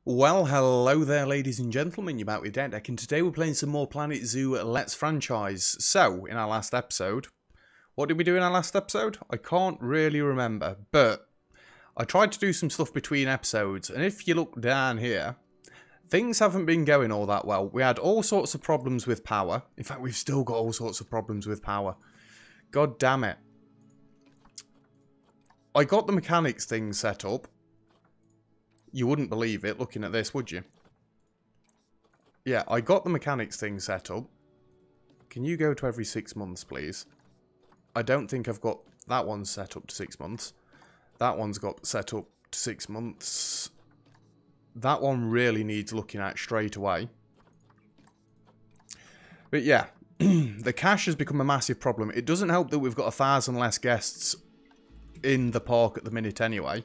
Well, hello there, ladies and gentlemen. You're back with Deck, and today we're playing some more Planet Zoo Let's Franchise. So, in our last episode, what did we do in our last episode? I can't really remember, but I tried to do some stuff between episodes, and if you look down here, things haven't been going all that well. We had all sorts of problems with power. In fact, we've still got all sorts of problems with power. God damn it. I got the mechanics thing set up. You wouldn't believe it looking at this, would you? Yeah, I got the mechanics thing set up. Can you go to every 6 months, please? I don't think I've got that one set up to 6 months. That one's got set up to 6 months. That one really needs looking at straight away. But yeah, the cash has become a massive problem. It doesn't help that we've got 1,000 less guests in the park at the minute anyway.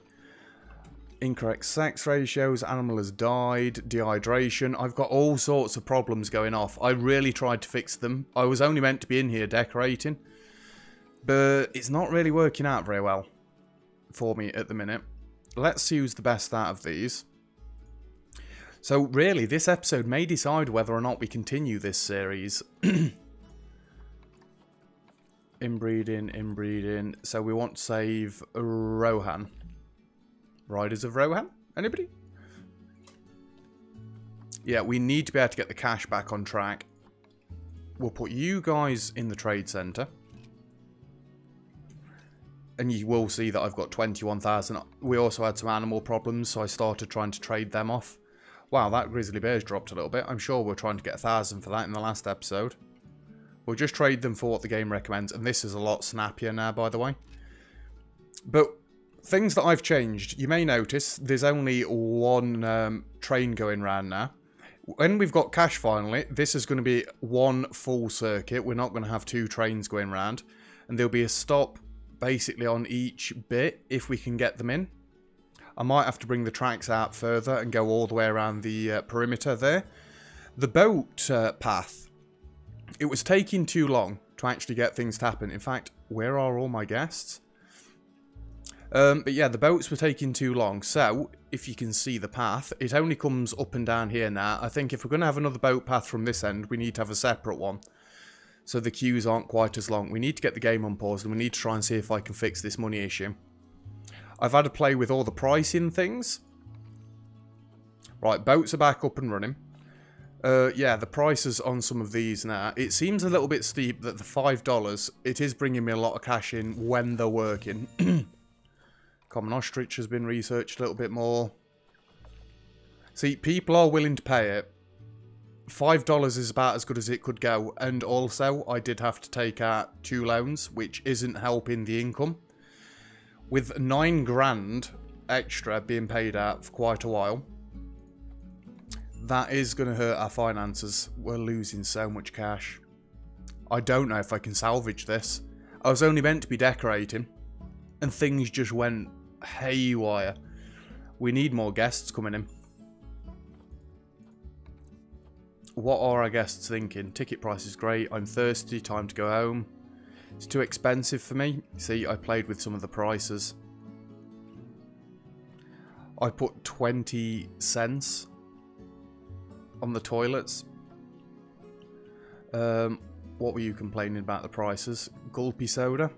Incorrect sex ratios, animal has died, dehydration. I've got all sorts of problems going off. I really tried to fix them. I was only meant to be in here decorating. But it's not really working out very well for me at the minute. Let's use the best out of these. So really, this episode may decide whether or not we continue this series. Inbreeding. So we want to save Rohan. Riders of Rohan? Anybody? Yeah, we need to be able to get the cash back on track. We'll put you guys in the trade centre. And you will see that I've got 21,000. We also had some animal problems, so I started trying to trade them off. Wow, that grizzly bear's dropped a little bit. I'm sure we're trying to get 1,000 for that in the last episode. We'll just trade them for what the game recommends. And this is a lot snappier now, by the way. But things that I've changed, you may notice there's only one train going round now. When we've got cash finally, this is going to be one full circuit. We're not going to have two trains going round. And there'll be a stop basically on each bit if we can get them in. I might have to bring the tracks out further and go all the way around the perimeter there. The boat path, it was taking too long to actually get things to happen. In fact, where are all my guests? But yeah, the boats were taking too long, so if you can see the path, it only comes up and down here now. I think if we're going to have another boat path from this end, we need to have a separate one, so the queues aren't quite as long. We need to get the game on pause, and we need to try and see if I can fix this money issue. I've had to play with all the pricing things. Right, boats are back up and running. Yeah, the prices on some of these now, it seems a little bit steep that the $5, it is bringing me a lot of cash in when they're working. Common ostrich has been researched a little bit more. See, people are willing to pay it. $5 is about as good as it could go. And also, I did have to take out 2 loans, which isn't helping the income. With 9 grand extra being paid out for quite a while, that is going to hurt our finances. We're losing so much cash. I don't know if I can salvage this. I was only meant to be decorating, and things just went haywire. We need more guests coming in. What are our guests thinking? Ticket price is great. I'm thirsty. Time to go home. It's too expensive for me. See, I played with some of the prices. I put 20 cents on the toilets. What were you complaining about the prices? Gulpy soda?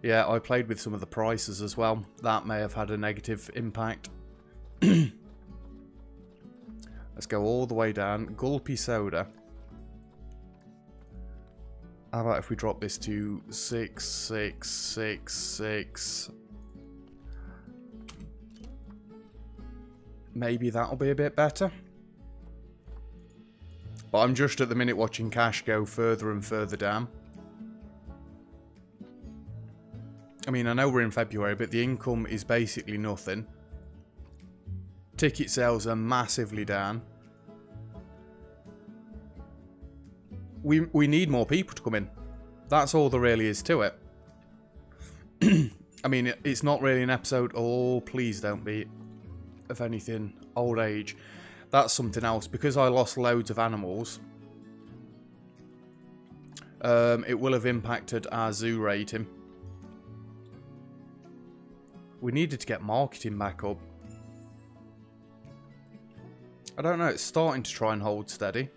Yeah, I played with some of the prices as well. That may have had a negative impact. Let's go all the way down. Gulpy soda. How about if we drop this to 6,666? Maybe that'll be a bit better. But I'm just at the minute watching cash go further and further down. I mean, I know we're in February, but the income is basically nothing. Ticket sales are massively down. We need more people to come in. That's all there really is to it. I mean, it's not really an episode. Oh, please don't be. Of anything. Old age. That's something else. Because I lost loads of animals, it will have impacted our zoo rating. We needed to get marketing back up. I don't know, it's starting to try and hold steady.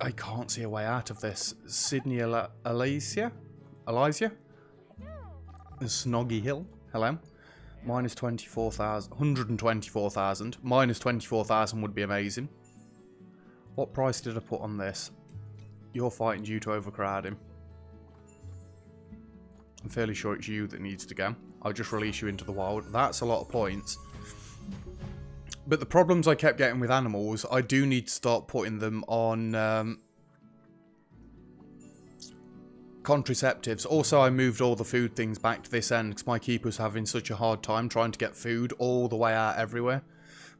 I can't see a way out of this. Sydney Alicia? And Snoggy Hill. Hello. Minus 24,000. 124,000. Minus 24,000 would be amazing. What price did I put on this? You're fighting due to overcrowding. I'm fairly sure it's you that needs to go. I'll just release you into the wild. That's a lot of points. But the problems I kept getting with animals, I do need to start putting them on contraceptives. Also, I moved all the food things back to this end because my keeper's having such a hard time trying to get food all the way out everywhere.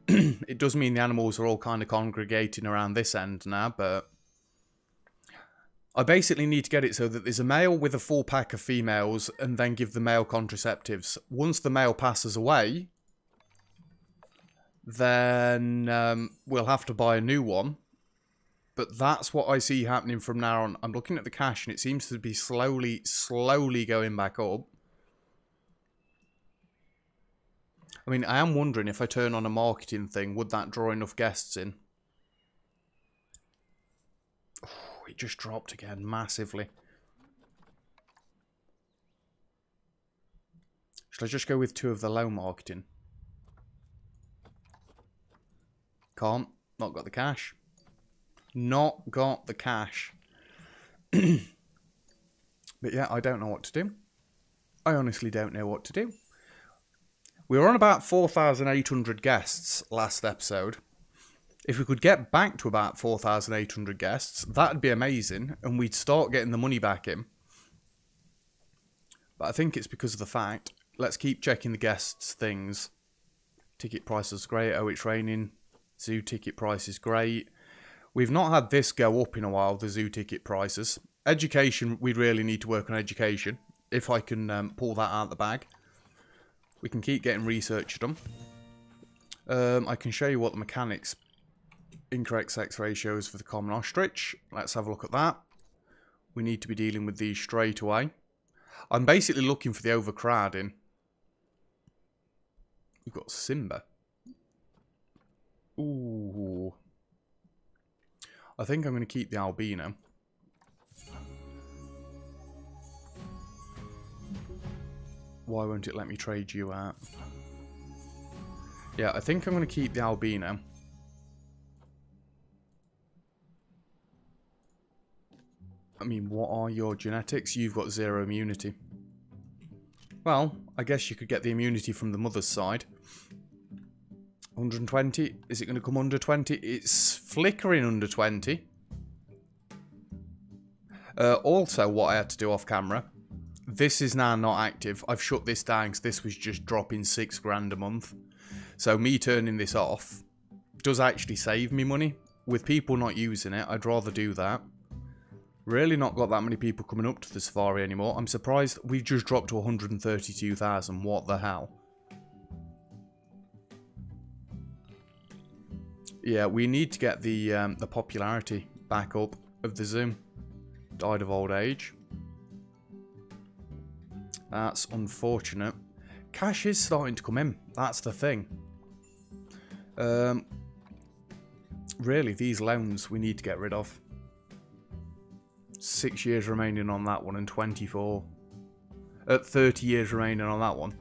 It does mean the animals are all kind of congregating around this end now, but I basically need to get it so that there's a male with a full pack of females and then give the male contraceptives. Once the male passes away, then we'll have to buy a new one. But that's what I see happening from now on. I'm looking at the cash and it seems to be slowly going back up. I mean, I am wondering if I turn on a marketing thing, would that draw enough guests in? Oh, it just dropped again massively. Should I just go with 2 of the low marketing? Can't. Not got the cash. Not got the cash. But yeah, I don't know what to do. I honestly don't know what to do. We were on about 4,800 guests last episode. If we could get back to about 4,800 guests, that'd be amazing, and we'd start getting the money back in. But I think it's because of the fact, let's keep checking the guests' things. Ticket price is great. Oh, it's raining. Zoo ticket price is great. We've not had this go up in a while, the zoo ticket prices. Education, we really need to work on education. If I can pull that out of the bag. We can keep getting research done. I can show you what the mechanics. Incorrect sex ratios for the common ostrich. Let's have a look at that. We need to be dealing with these straight away. I'm basically looking for the overcrowding. We've got Simba. Ooh. I think I'm going to keep the albino. Why won't it let me trade you out? Yeah, I think I'm going to keep the albino. I mean, what are your genetics? You've got 0 immunity. Well, I guess you could get the immunity from the mother's side. 120. Is it going to come under 20? It's flickering under 20. Also, what I had to do off camera. This is now not active. I've shut this down because this was just dropping 6 grand a month. So me turning this off does actually save me money. With people not using it, I'd rather do that. Really not got that many people coming up to the Safari anymore. I'm surprised we've just dropped to 132,000. What the hell? Yeah, we need to get the popularity back up of the Zoom. Died of old age. That's unfortunate. Cash is starting to come in. That's the thing. Really, these loans we need to get rid of. 6 years remaining on that one and 24. 30 years remaining on that one.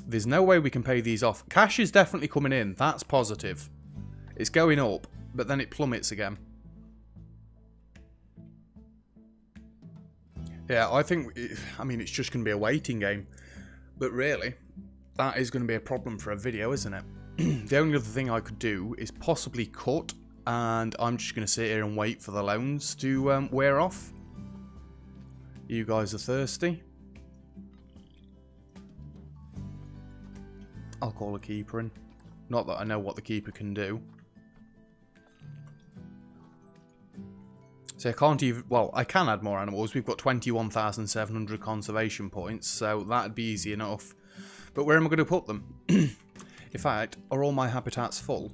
There's no way we can pay these off. Cash is definitely coming in. That's positive. It's going up, but then it plummets again. Yeah, I think... I mean, it's just going to be a waiting game. But really, that is going to be a problem for a video, isn't it? The only other thing I could do is possibly cut, and I'm just going to sit here and wait for the loans to wear off. You guys are thirsty. I'll call a keeper in. Not that I know what the keeper can do. So I can't even... Well, I can add more animals. We've got 21,700 conservation points, so that'd be easy enough. But where am I going to put them? In fact, are all my habitats full?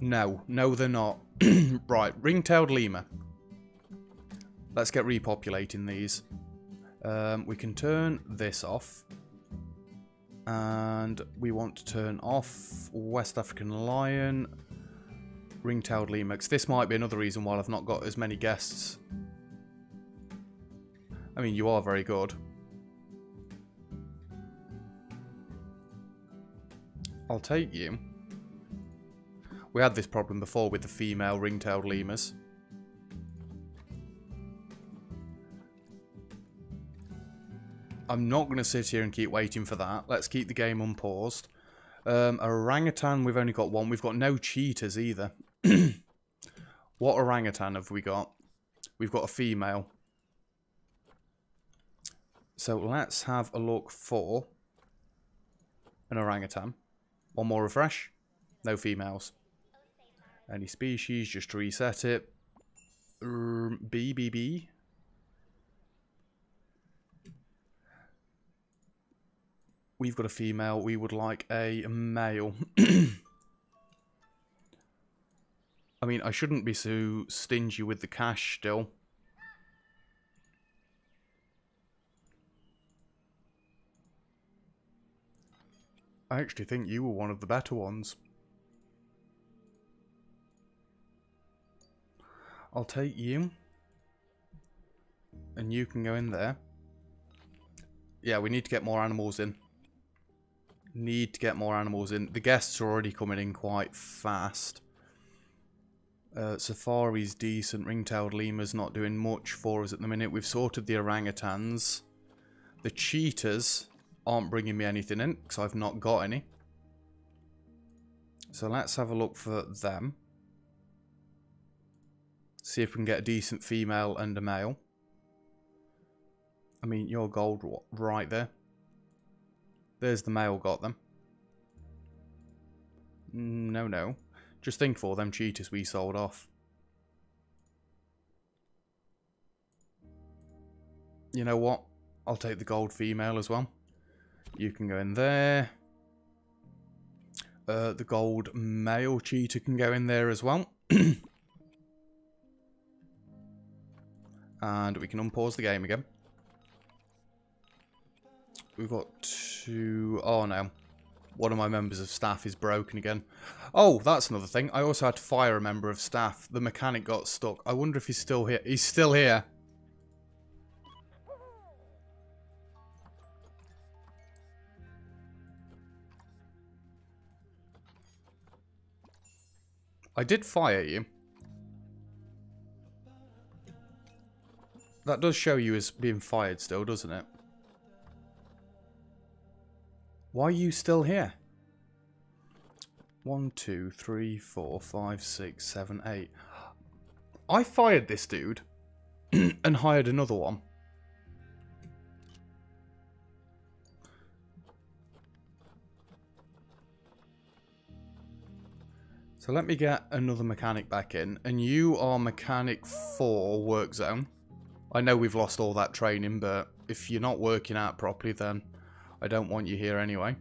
No, they're not. Right, ring-tailed lemur. Let's get repopulating these. We can turn this off. And we want to turn off West African lion, ring-tailed lemur. This might be another reason why I've not got as many guests. I mean, you are very good. I'll take you. We had this problem before with the female ring-tailed lemurs. I'm not going to sit here and keep waiting for that. Let's keep the game unpaused. Orangutan, we've only got one. We've got no cheetahs either. What orangutan have we got? We've got a female. So let's have a look for an orangutan. One more refresh. No females. Any species, just to reset it. BBB. We've got a female. We would like a male. I mean, I shouldn't be so stingy with the cash still. I actually think you were one of the better ones. I'll take you. And you can go in there. Yeah, we need to get more animals in. Need to get more animals in. The guests are already coming in quite fast. Safari's decent. Ring-tailed lemur's not doing much for us at the minute. We've sorted the orangutans. The cheetahs aren't bringing me anything in because I've not got any. So let's have a look for them. See if we can get a decent female and a male. I mean, you're gold right there. There's the male, got them. No. Just think for them cheetahs we sold off. You know what? I'll take the gold female as well. You can go in there. The gold male cheetah can go in there as well. And we can unpause the game again. We've got two... Oh no. One of my members of staff is broken again. Oh, that's another thing. I also had to fire a member of staff. The mechanic got stuck. I wonder if he's still here. He's still here. I did fire you. That does show you as being fired still, doesn't it? Why are you still here? 1, 2, 3, 4, 5, 6, 7, 8. I fired this dude and hired another one. So let me get another mechanic back in. And you are mechanic 4 work zone. I know we've lost all that training, but if you're not working out properly, then I don't want you here anyway.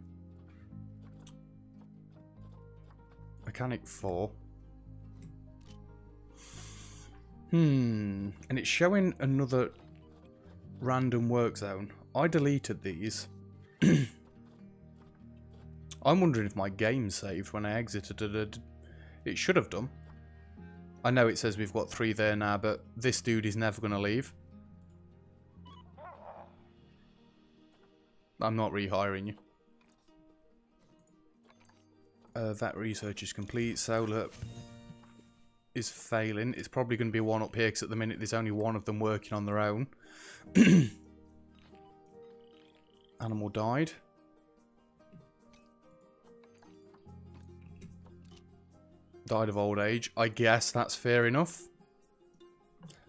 Mechanic 4. And it's showing another random work zone. I deleted these. I'm wondering if my game saved when I exited it. It should have done. I know it says we've got 3 there now, but this dude is never going to leave. I'm not rehiring you. That research is complete. Solar is failing. It's probably going to be one up here because at the minute there's only one of them working on their own. Animal died. Died of old age. I guess that's fair enough.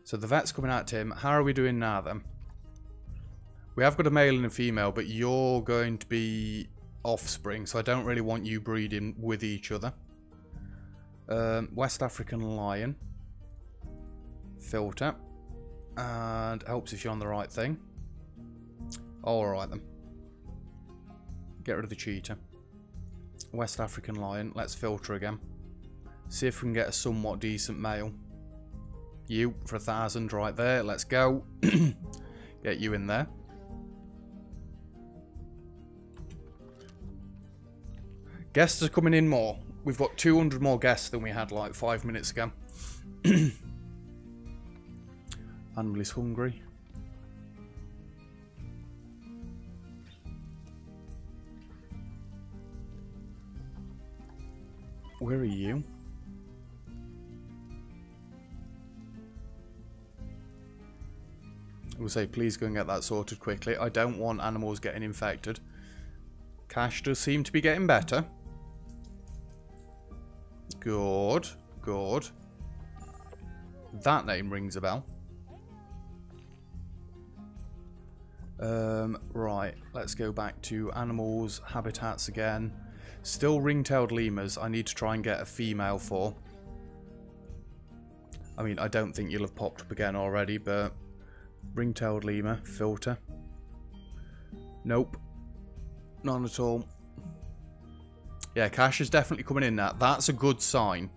So the vet's coming out to him. How are we doing now then? We have got a male and a female, but you're going to be offspring, so I don't really want you breeding with each other. West African lion. Filter. And helps if you're on the right thing. Oh, alright then. Get rid of the cheetah. West African lion. Let's filter again. See if we can get a somewhat decent male. You for 1,000 right there. Let's go. Get you in there. Guests are coming in more. We've got 200 more guests than we had like 5 minutes ago. Animal is hungry. Where are you? I will say, please go and get that sorted quickly. I don't want animals getting infected. Cash does seem to be getting better. Good, good. That name rings a bell. Right, let's go back to animals, habitats again. Still ring-tailed lemurs. I need to try and get a female for. I mean, I don't think you'll have popped up again already, but ring-tailed lemur, filter. Nope. None at all. Yeah, cash is definitely coming in now. That's a good sign.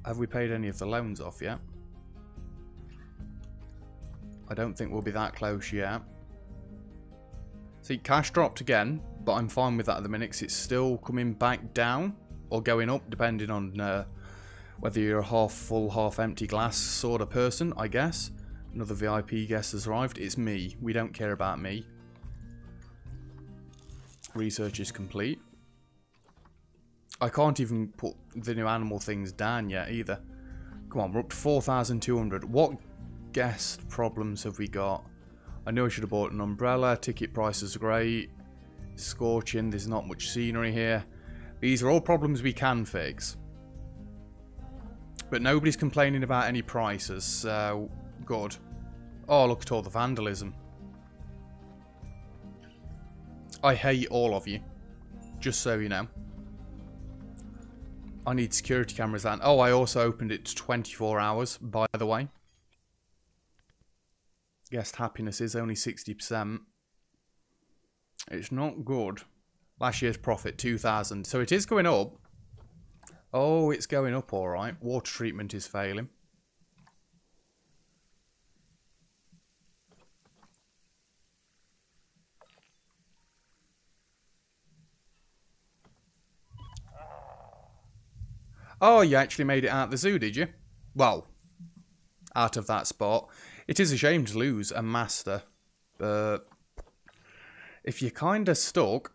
Have we paid any of the loans off yet? I don't think we'll be that close yet. See, cash dropped again, but I'm fine with that at the minute because it's still coming back down or going up, depending on whether you're a half full, half empty glass sort of person, I guess. Another VIP guest has arrived. It's me. We don't care about me. Research is complete. I can't even put the new animal things down yet either. Come on, we're up to 4,200. What guest problems have we got? I know I should have bought an umbrella. Ticket prices are great. Scorching. There's not much scenery here. These are all problems we can fix. But nobody's complaining about any prices, so good. Oh, look at all the vandalism. I hate all of you. Just so you know. I need security cameras and... Oh, I also opened it to 24 hours, by the way. Guest happiness is only 60%. It's not good. Last year's profit, 2,000. So it is going up. Oh, it's going up alright. Water treatment is failing. Oh, you actually made it out of the zoo, did you? Well, out of that spot. It is a shame to lose a master, but if you're kind of stuck,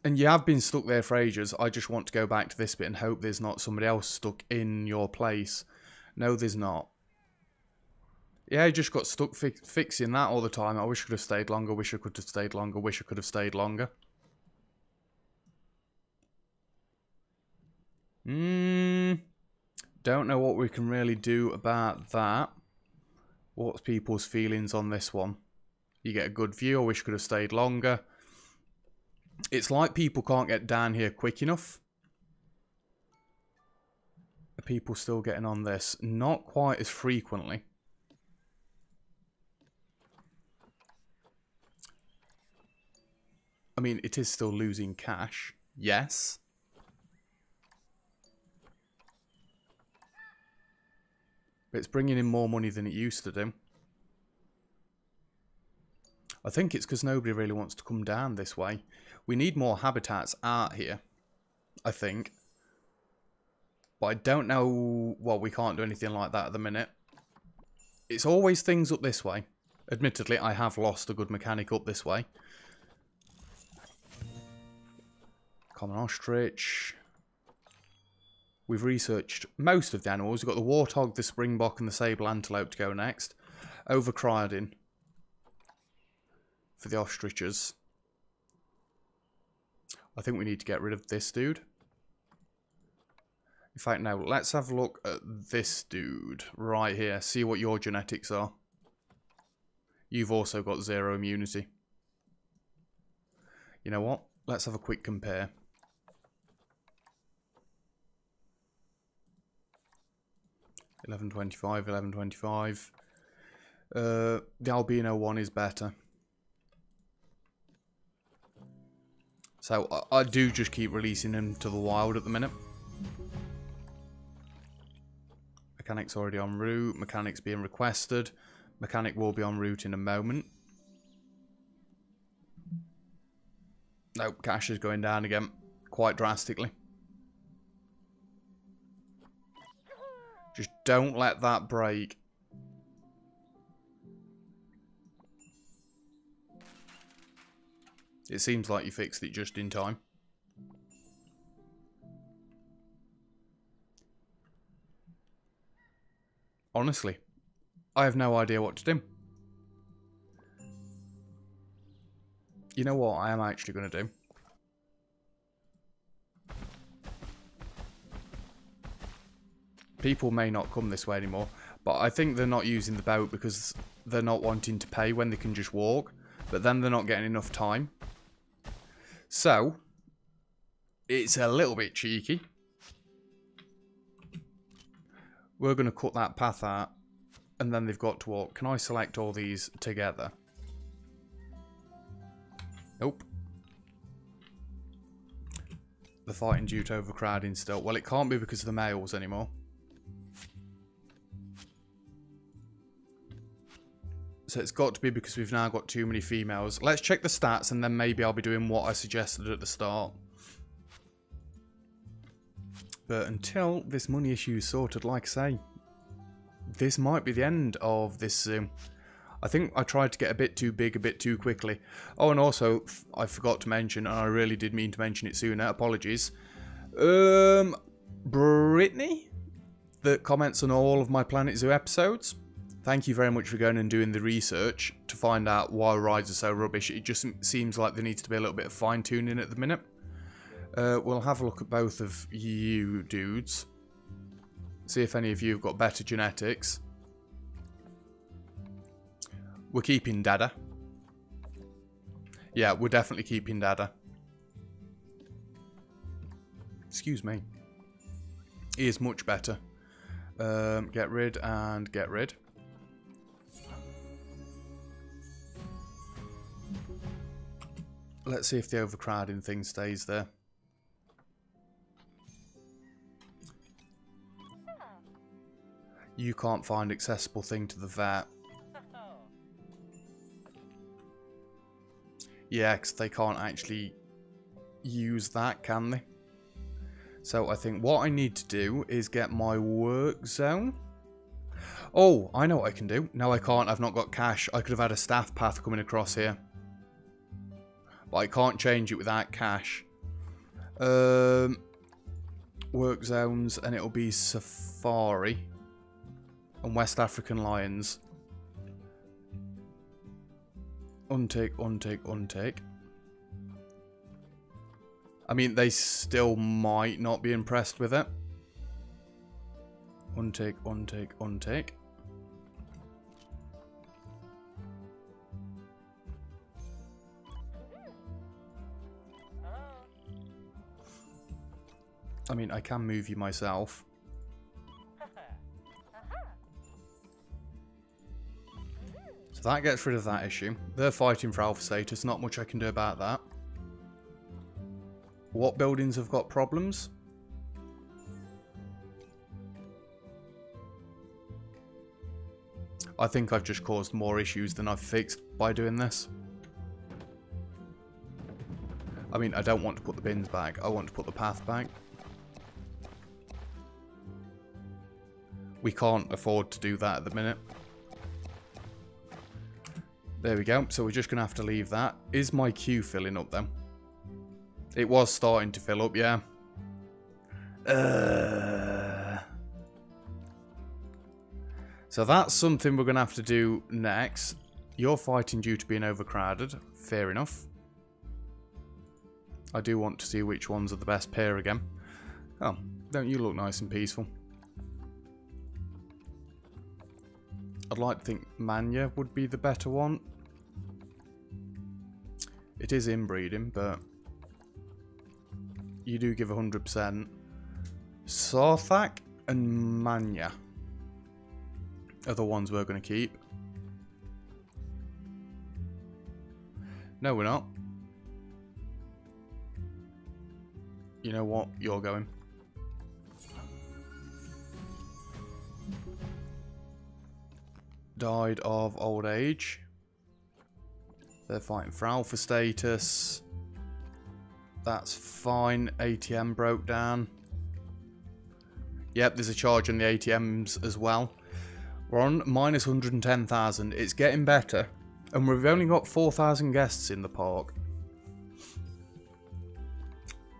and you have been stuck there for ages, I just want to go back to this bit and hope there's not somebody else stuck in your place. No, there's not. Yeah, I just got stuck fixing that all the time. I wish I could have stayed longer, wish I could have stayed longer, wish I could have stayed longer. Don't know what we can really do about that. What's people's feelings on this one? You get a good view. I wish I could have stayed longer. It's like people can't get down here quick enough. Are people still getting on this? Not quite as frequently. I mean, it is still losing cash. Yes. But it's bringing in more money than it used to do. I think it's because nobody really wants to come down this way. We need more habitats out here, I think. But I don't know... Well, we can't do anything like that at the minute. It's always things up this way. Admittedly, I have lost a good mechanic up this way. Common ostrich. We've researched most of the animals. We've got the warthog, the springbok, and the sable antelope to go next. Overcrowding for the ostriches. I think we need to get rid of this dude. In fact, no, let's have a look at this dude right here. See what your genetics are. You've also got 0 immunity. You know what? Let's have a quick compare. $11.25, $11.25. The albino one is better. So I do just keep releasing them to the wild at the minute. Mechanic's already en route. Mechanic's being requested. Mechanic will be en route in a moment. Nope, cash is going down again. Quite drastically. Just don't let that break. It seems like you fixed it just in time. Honestly, I have no idea what to do. You know what I am actually going to do? People may not come this way anymore, but I think they're not using the boat because they're not wanting to pay when they can just walk, but then they're not getting enough time. So, it's a little bit cheeky. We're going to cut that path out, and then they've got to walk. Can I select all these together? Nope. The fighting due to overcrowding still. Well, it can't be because of the males anymore. So it's got to be because we've now got too many females. Let's check the stats and then maybe I'll be doing what I suggested at the start. But until this money issue is sorted, like I say, this might be the end of this Zoom. I think I tried to get a bit too big a bit too quickly. Oh, and also, I forgot to mention, and I really did mean to mention it sooner, apologies. Brittany, that comments on all of my Planet Zoo episodes. Thank you very much for going and doing the research to find out why rides are so rubbish. It just seems like there needs to be a little bit of fine-tuning at the minute. We'll have a look at both of you dudes. See if any of you have got better genetics. We're keeping Dada. Yeah, we're definitely keeping Dada. Excuse me. He is much better. Get rid and get rid. Let's see if the overcrowding thing stays there. You can't find accessible thing to the vet. Yeah, because they can't actually use that, can they? So I think what I need to do is get my work zone. Oh, I know what I can do. No, I can't. I've not got cash. I could have had a staff path coming across here. But I can't change it without cash. Work zones, and it'll be Safari and West African Lions. Untake, untake, untake. I mean, they still might not be impressed with it. Untake, untake, untake. I mean, I can move you myself. So that gets rid of that issue. They're fighting for alpha status. Not much I can do about that. What buildings have got problems? I think I've just caused more issues than I've fixed by doing this. I mean, I don't want to put the bins back. I want to put the path back. We can't afford to do that at the minute. There we go. So we're just going to have to leave that. Is my queue filling up then? It was starting to fill up, yeah. So that's something we're going to have to do next. You're fighting due to being overcrowded. Fair enough. I do want to see which ones are the best pair again. Oh, don't you look nice and peaceful? I'd like to think Mania would be the better one. It is inbreeding, but you do give 100%. Sarthak and Mania are the ones we're going to keep. No, we're not. You know what? You're going. Died of old age. They're fighting for alpha status. That's fine. ATM broke down. Yep, there's a charge on the ATMs as well. We're on minus 110,000. It's getting better. And we've only got 4,000 guests in the park.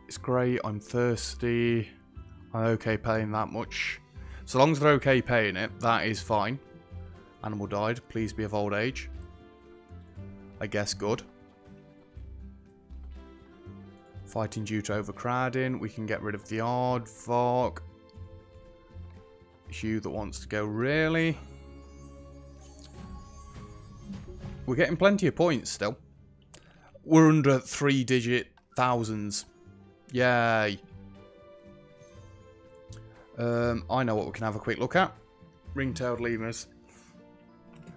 It's great. I'm thirsty. I'm okay paying that much. So long as they're okay paying it, that is fine. Animal died. Please be of old age. I guess good. Fighting due to overcrowding. We can get rid of the aardvark. Hugh that wants to go, really? We're getting plenty of points still. We're under 3-digit thousands. Yay. I know what we can have a quick look at. Ring-tailed lemurs.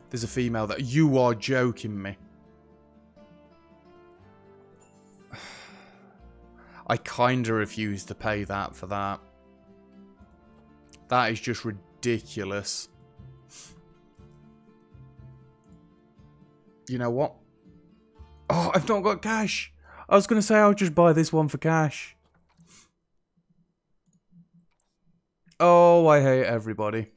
There's a female that... You are joking me. I kinda refuse to pay that for that. That is just ridiculous. You know what? Oh, I've not got cash. I was going to say I'll just buy this one for cash. Oh, I hate everybody.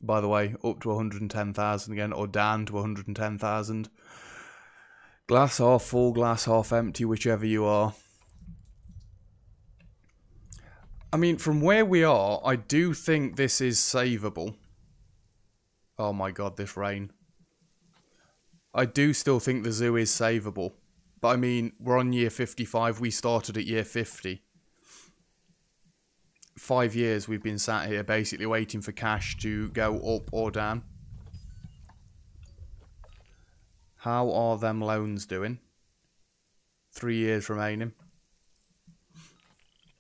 By the way, up to 110,000 again, or down to 110,000. Glass half full, glass half empty, whichever you are. I mean, from where we are, I do think this is savable. Oh my god, this rain. I do still think the zoo is savable. But I mean, we're on year 55, we started at year 50. 5 years we've been sat here basically waiting for cash to go up or down. How are them loans doing? 3 years remaining.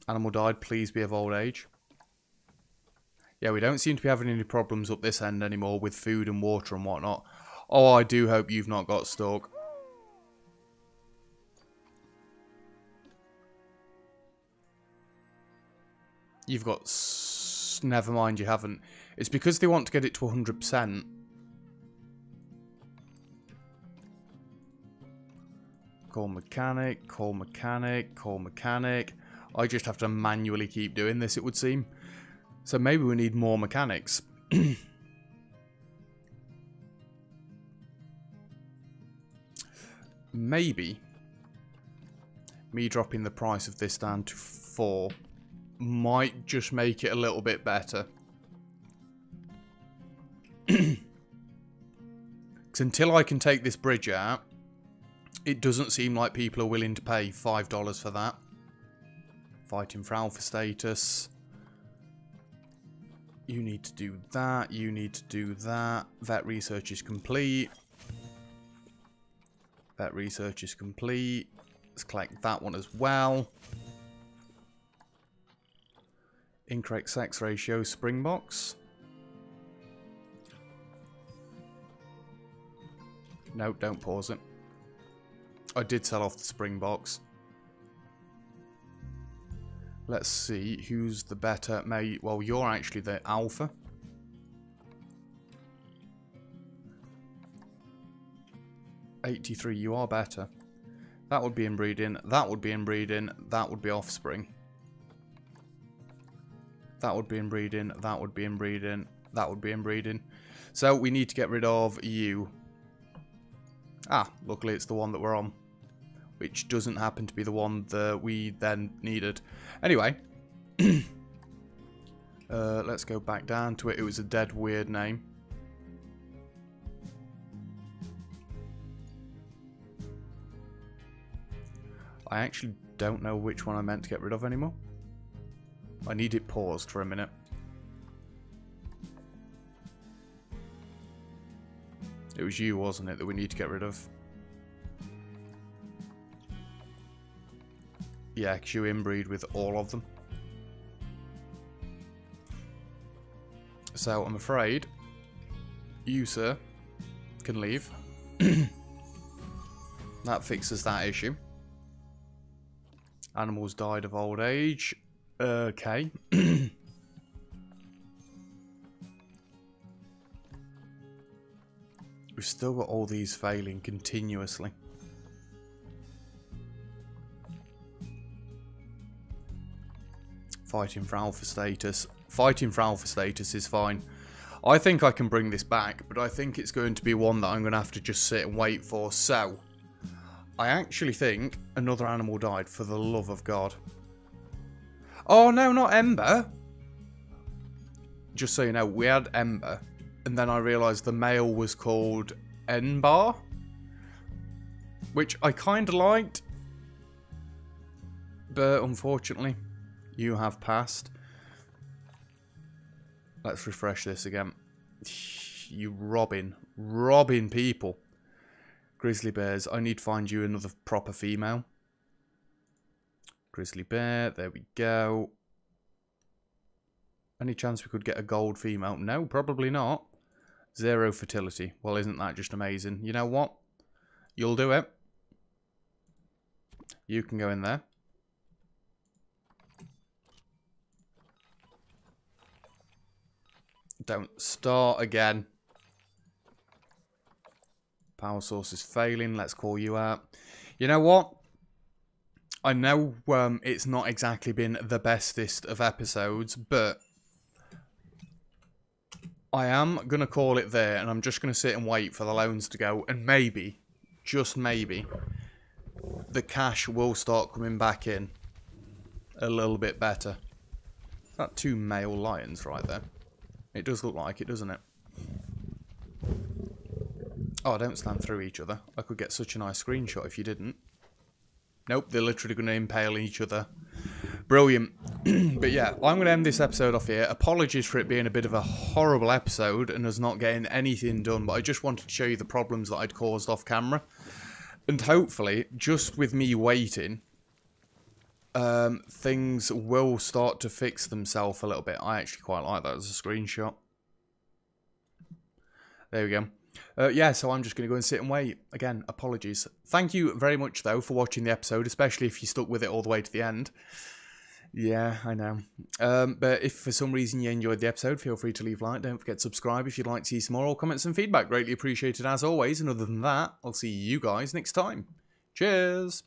Animal died, please be of old age. Yeah, we don't seem to be having any problems up this end anymore with food and water and whatnot. Oh, I do hope you've not got stuck. You've got... Never mind, you haven't. It's because they want to get it to 100%. Call mechanic, call mechanic, call mechanic. I just have to manually keep doing this, it would seem. So maybe we need more mechanics. Maybe me dropping the price of this down to 4 might just make it a little bit better. Because until I can take this bridge out, it doesn't seem like people are willing to pay $5 for that. Fighting for alpha status. You need to do that. You need to do that. Vet research is complete. Vet research is complete. Let's collect that one as well. Incorrect sex ratio, Springboks. No, don't pause it. I did sell off the Springboks. Let's see who's the better mate. Well, you're actually the alpha. $83, you are better. That would be inbreeding. That would be inbreeding. That would be offspring. That would be inbreeding. That would be inbreeding. That would be inbreeding. So we need to get rid of you. Ah, luckily it's the one that we're on. Which doesn't happen to be the one that we then needed. Anyway. Let's go back down to it. It was a dead weird name. I actually don't know which one I meant to get rid of anymore. I need it paused for a minute. It was you, wasn't it, that we need to get rid of? Yeah, because you inbreed with all of them. So, I'm afraid you, sir, can leave. That fixes that issue. Animals died of old age. Okay. We've still got all these failing continuously. Fighting for alpha status. Fighting for alpha status is fine. I think I can bring this back, but I think it's going to be one that I'm going to have to just sit and wait for. So, I actually think another animal died, for the love of God. Oh, no, not Ember. Just so you know, we had Ember, and then I realised the male was called Enbar, which I kind of liked, but unfortunately, you have passed. Let's refresh this again. You robbing people. Grizzly bears, I need to find you another proper female. Grizzly bear, there we go. Any chance we could get a gold female? No, probably not. 0 fertility. Well, isn't that just amazing? You know what? You'll do it. You can go in there. Don't start again. Power source is failing. Let's call you out. You know what? I know it's not exactly been the bestest of episodes, but I am going to call it there, and I'm just going to sit and wait for the loans to go, and maybe, just maybe, the cash will start coming back in a little bit better. That 2 male lions right there. It does look like it, doesn't it? Oh, don't stand through each other. I could get such a nice screenshot if you didn't. Nope, they're literally going to impale each other. Brilliant. But yeah, I'm going to end this episode off here. Apologies for it being a bit of a horrible episode and us not getting anything done, but I just wanted to show you the problems that I'd caused off camera. And hopefully, just with me waiting, things will start to fix themselves a little bit. I actually quite like that as a screenshot. There we go. Yeah, so I'm just going to go and sit and wait. Again, apologies. Thank you very much, though, for watching the episode, especially if you stuck with it all the way to the end. Yeah, I know. But if for some reason you enjoyed the episode, feel free to leave a like. Don't forget to subscribe if you'd like to see some more, or comments and feedback. Greatly appreciated as always. And other than that, I'll see you guys next time. Cheers!